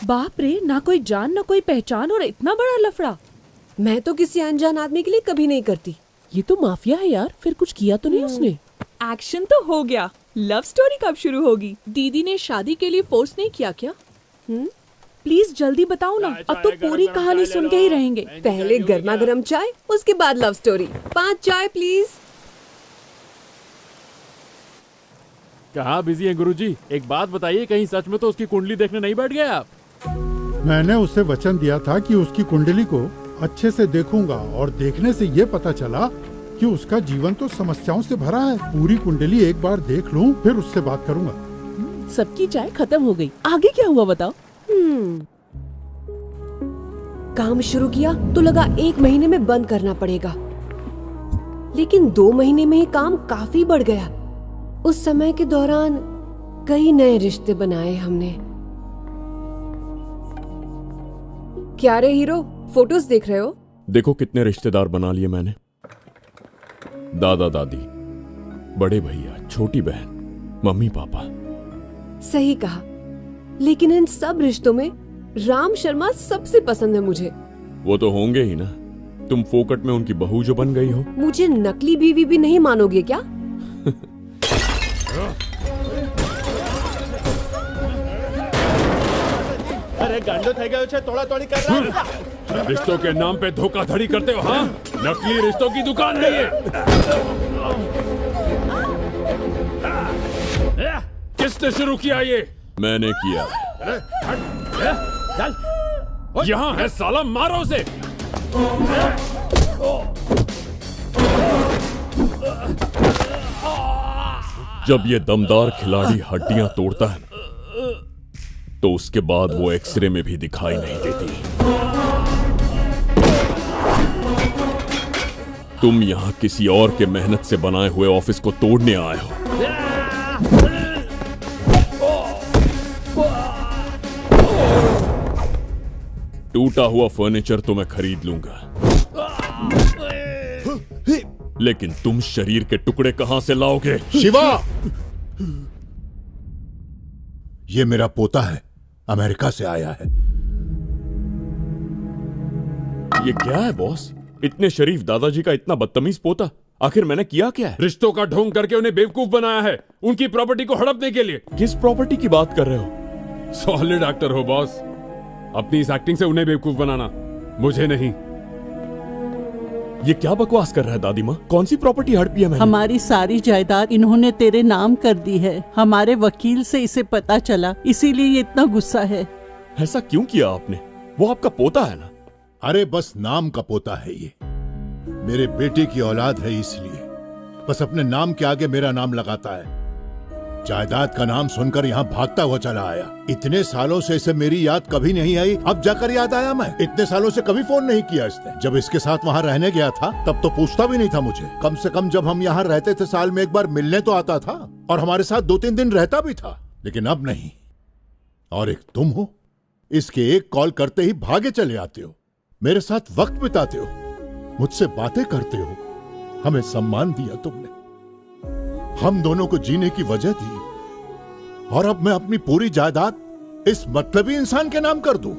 बाप रे, ना कोई जान ना कोई पहचान और इतना बड़ा लफड़ा। मैं तो किसी अनजान आदमी के लिए कभी नहीं करती। ये तो माफिया है यार, फिर कुछ किया तो नहीं उसने? एक्शन तो हो गया, लव स्टोरी कब शुरू होगी? दीदी ने शादी के लिए फोर्स नहीं किया क्या? प्लीज जल्दी बताओ ना, अब तो पूरी कहानी सुन के ही रहेंगे। पहले गर्मा गर्म चाय, उसके बाद लव स्टोरी। 5 चाय प्लीज। कहाँ बिजी हैं गुरुजी? एक बात बताइए, कहीं सच में तो उसकी कुंडली देखने नहीं बैठ गए आप? मैंने उसे वचन दिया था कि उसकी कुंडली को अच्छे से देखूंगा और देखने से ये पता चला कि उसका जीवन तो समस्याओं से भरा है। पूरी कुंडली एक बार देख लूं, फिर उससे बात करूंगा। सबकी चाय खत्म हो गई, आगे क्या हुआ बताओ? काम शुरू किया तो लगा 1 महीने में बंद करना पड़ेगा, लेकिन 2 महीने में ही काम काफी बढ़ गया। उस समय के दौरान कई नए रिश्ते बनाए हमने। क्या रे हीरो, फोटोज देख रहे हो? देखो कितने रिश्तेदार बना लिए मैंने। दादा दादी, बड़े भैया, छोटी बहन, मम्मी पापा। सही कहा, लेकिन इन सब रिश्तों में राम शर्मा सबसे पसंद है मुझे। वो तो होंगे ही ना, तुम फोकट में उनकी बहू जो बन गई हो। मुझे नकली बीवी भी नहीं मानोगे क्या? अरे गांडो થઈ ગયો છે, તોડાતોડી कर रहा। रिश्तों के नाम पे धोखाधड़ी करते हो? हाँ, नकली रिश्तों की दुकान है ये। किसने शुरू किया ये? मैंने किया। यहाँ है साला, मारो उसे। जब ये दमदार खिलाड़ी हड्डियां तोड़ता है तो उसके बाद वो एक्सरे में भी दिखाई नहीं देती। तुम यहां किसी और के मेहनत से बनाए हुए ऑफिस को तोड़ने आए हो। टूटा हुआ फर्नीचर तो मैं खरीद लूंगा, लेकिन तुम शरीर के टुकड़े कहां से लाओगे? शिवा, ये मेरा पोता है, अमेरिका से आया है। ये क्या है बॉस? इतने शरीफ दादाजी का इतना बदतमीज पोता, आखिर मैंने किया क्या है? रिश्तों का ढोंग करके उन्हें बेवकूफ बनाया है, उनकी प्रॉपर्टी को हड़पने के लिए। किस प्रॉपर्टी की बात कर रहे हो? सॉलिड एक्टर हो बॉस, अपनी इस एक्टिंग से उन्हें बेवकूफ बनाना, मुझे नहीं। ये क्या बकवास कर रहा है दादी माँ? कौन सी प्रॉपर्टी हड़पी है मैंने? हमारी सारी जायदाद इन्होंने तेरे नाम कर दी है। हमारे वकील से इसे पता चला, इसीलिए ये इतना गुस्सा है। ऐसा क्यों किया आपने? वो आपका पोता है ना? अरे बस नाम का पोता है ये, मेरे बेटे की औलाद है, इसलिए बस अपने नाम के आगे मेरा नाम लगाता है। जायदाद का नाम सुनकर यहाँ भागता हुआ चला आया। इतने सालों से इसे मेरी याद कभी नहीं आई, अब जाकर याद आया। मैं इतने सालों से कभी फोन नहीं किया इसने। जब इसके साथ वहाँ रहने गया था तब तो पूछता भी नहीं था मुझे। कम से कम जब हम यहाँ रहते थे साल में एक बार मिलने तो आता था और हमारे साथ 2-3 दिन रहता भी था, लेकिन अब नहीं। और एक तुम हो, इसके एक कॉल करते ही भागे चले आते हो, मेरे साथ वक्त बिताते हो, मुझसे बातें करते हो। हमें सम्मान दिया तुमने, हम दोनों को जीने की वजह दी, और अब मैं अपनी पूरी जायदाद इस मतलबी इंसान के नाम कर दूं?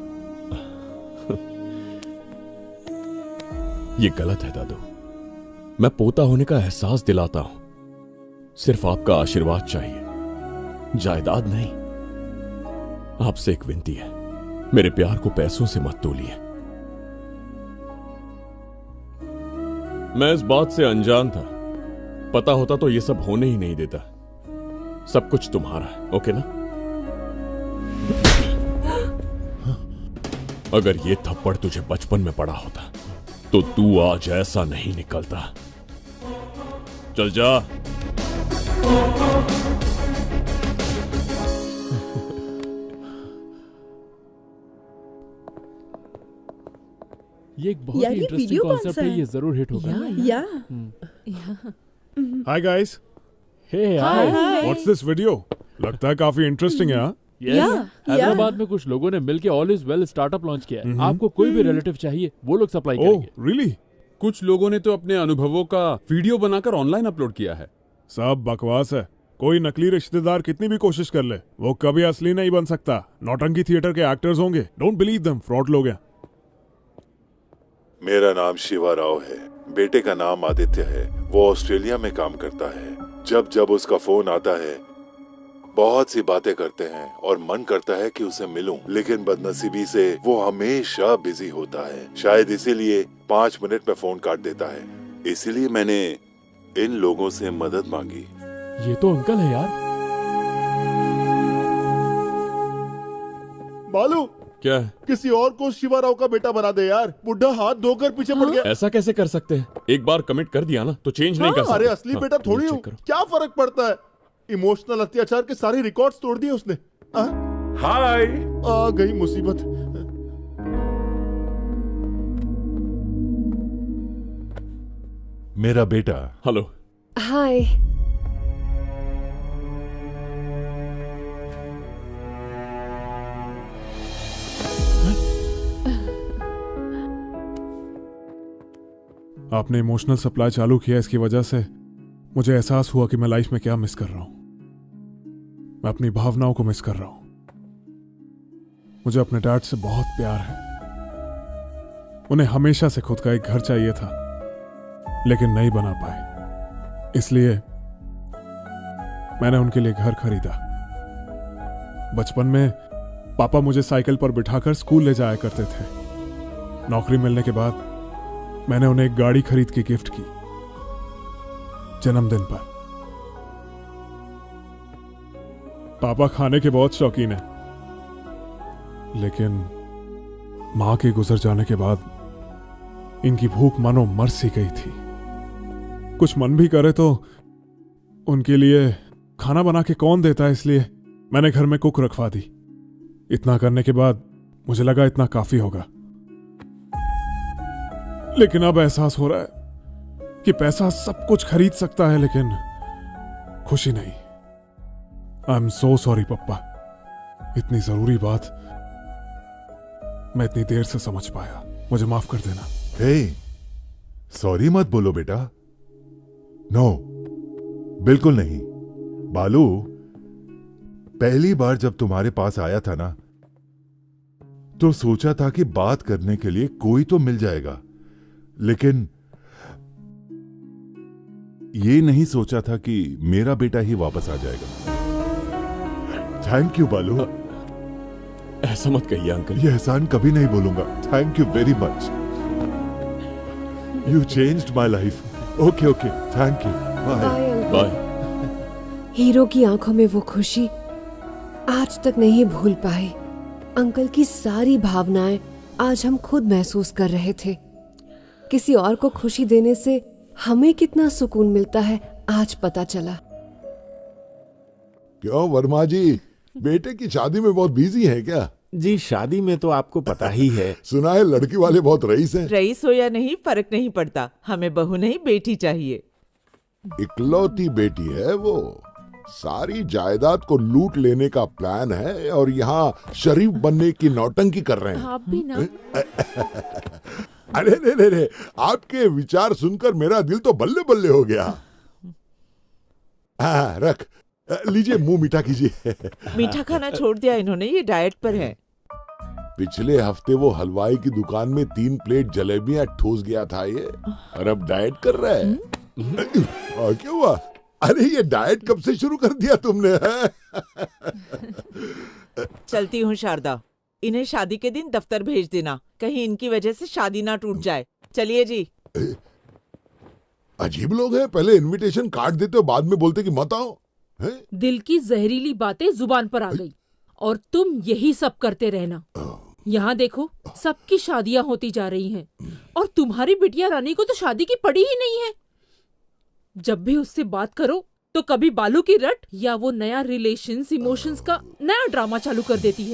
ये गलत है दादू। मैं पोता होने का एहसास दिलाता हूं, सिर्फ आपका आशीर्वाद चाहिए, जायदाद नहीं। आपसे एक विनती है, मेरे प्यार को पैसों से मत तोलिए। मैं इस बात से अनजान था, पता होता तो ये सब होने ही नहीं देता। सब कुछ तुम्हारा है, ओके ना? अगर ये थप्पड़ तुझे बचपन में पड़ा होता तो तू आज ऐसा नहीं निकलता। चल जा। ये एक बहुत ही इंटरेस्टिंग कॉन्सेप्ट है, ये जरूर हिट होगा। Hi guys. Hey hi. What's this video? लगता है काफी इंटरेस्टिंग है। हैदराबाद में कुछ लोगों ने मिलकर all is well startup launch किया है। आपको कोई भी रिलेटिव चाहिए, वो लोग सप्लाई करेंगे। रियली? कुछ लोगों ने तो अपने अनुभवों का वीडियो बनाकर ऑनलाइन अपलोड किया है। सब बकवास है, कोई नकली रिश्तेदार कितनी भी कोशिश कर ले, वो कभी असली नहीं बन सकता। नौटंकी थिएटर के एक्टर्स होंगे, डोंट बिलीव देम, फ्रॉड लोग हैं। मेरा नाम शिवा राव है, बेटे का नाम आदित्य है। वो ऑस्ट्रेलिया में काम करता है। जब जब उसका फोन आता है बहुत सी बातें करते हैं और मन करता है कि उसे मिलूं, लेकिन बदनसीबी से वो हमेशा बिजी होता है। शायद इसीलिए 5 मिनट में फोन काट देता है। इसीलिए मैंने इन लोगों से मदद मांगी। ये तो अंकल है यार। बालू, क्या है? किसी और को शिवा राव का बेटा बना दे यार। बुढ़ा हाथ धोकर पीछे पड़ गया। ऐसा कैसे कर सकते हैं? एक बार कमिट कर दिया ना तो चेंज नहीं कर सकते। अरे असली बेटा थोड़ी हूँ, क्या फर्क पड़ता है। इमोशनल अत्याचार के सारे रिकॉर्ड्स तोड़ दिए उसने। हाय, आ गई मुसीबत। मेरा बेटा। हेलो। हाय। आपने इमोशनल सप्लाई चालू किया, इसकी वजह से मुझे एहसास हुआ कि मैं लाइफ में क्या मिस कर रहा हूं। मैं अपनी भावनाओं को मिस कर रहा हूं। मुझे अपने डैड से बहुत प्यार है। उन्हें हमेशा से खुद का एक घर चाहिए था, लेकिन नहीं बना पाए। इसलिए मैंने उनके लिए घर खरीदा। बचपन में पापा मुझे साइकिल पर बिठाकर स्कूल ले जाया करते थे। नौकरी मिलने के बाद मैंने उन्हें एक गाड़ी खरीद के गिफ्ट की, जन्मदिन पर। पापा खाने के बहुत शौकीन हैं, लेकिन मां के गुजर जाने के बाद इनकी भूख मानो मर सी गई थी। कुछ मन भी करे तो उनके लिए खाना बना के कौन देता है, इसलिए मैंने घर में कुक रखवा दी। इतना करने के बाद मुझे लगा इतना काफी होगा, लेकिन अब एहसास हो रहा है कि पैसा सब कुछ खरीद सकता है, लेकिन खुशी नहीं। आई एम सो सॉरी पप्पा। इतनी जरूरी बात मैं इतनी देर से समझ पाया। मुझे माफ कर देना। हे, सॉरी मत बोलो बेटा। नो, बिल्कुल नहीं। बालू, पहली बार जब तुम्हारे पास आया था ना, तो सोचा था कि बात करने के लिए कोई तो मिल जाएगा, लेकिन ये नहीं सोचा था कि मेरा बेटा ही वापस आ जाएगा। थैंक यू बालू। ऐसा मत कहिए अंकल। ये एहसान कभी नहीं बोलूंगा। Thank you very much. You changed my life. Okay okay, thank you. Bye bye. Hero की आंखों में वो खुशी आज तक नहीं भूल पाए। अंकल की सारी भावनाएं आज हम खुद महसूस कर रहे थे। किसी और को खुशी देने से हमें कितना सुकून मिलता है, आज पता चला। क्यों वर्मा जी, बेटे की शादी में बहुत बिजी है क्या? जी, शादी में तो आपको पता ही है। सुना है लड़की वाले बहुत रईस हैं। रईस हो या नहीं फर्क नहीं पड़ता, हमें बहू नहीं बेटी चाहिए। इकलौती बेटी है वो। सारी जायदाद को लूट लेने का प्लान है और यहाँ शरीफ बनने की नौटंकी कर रहे हैं। आप भी ना। अरे रे, आपके विचार सुनकर मेरा दिल तो बल्ले बल्ले हो गया। हाँ, रख लीजिए, मुंह मीठा कीजिए। मीठा खाना छोड़ दिया इन्होंने, ये डाइट पर है। पिछले हफ्ते वो हलवाई की दुकान में 3 प्लेट जलेबियां ठूस गया था ये, और अब डाइट कर रहा है। और क्या हुआ? अरे ये डाइट कब से शुरू कर दिया तुमने? चलती हूँ शारदा, इन्हें शादी के दिन दफ्तर भेज देना, कहीं इनकी वजह से शादी ना टूट जाए। चलिए जी। अजीब लोग हैं, पहले इनविटेशन काट देते हो, बाद में बोलते कि मत आओ। दिल की जहरीली बातें जुबान पर आ गई और तुम यही सब करते रहना। यहाँ देखो, सबकी शादियां होती जा रही हैं और तुम्हारी बिटिया रानी को तो शादी की पड़ी ही नहीं है। जब भी उससे बात करो तो कभी बालू की रट या वो नया रिलेशंस इमोशंस का नया ड्रामा चालू कर देती है।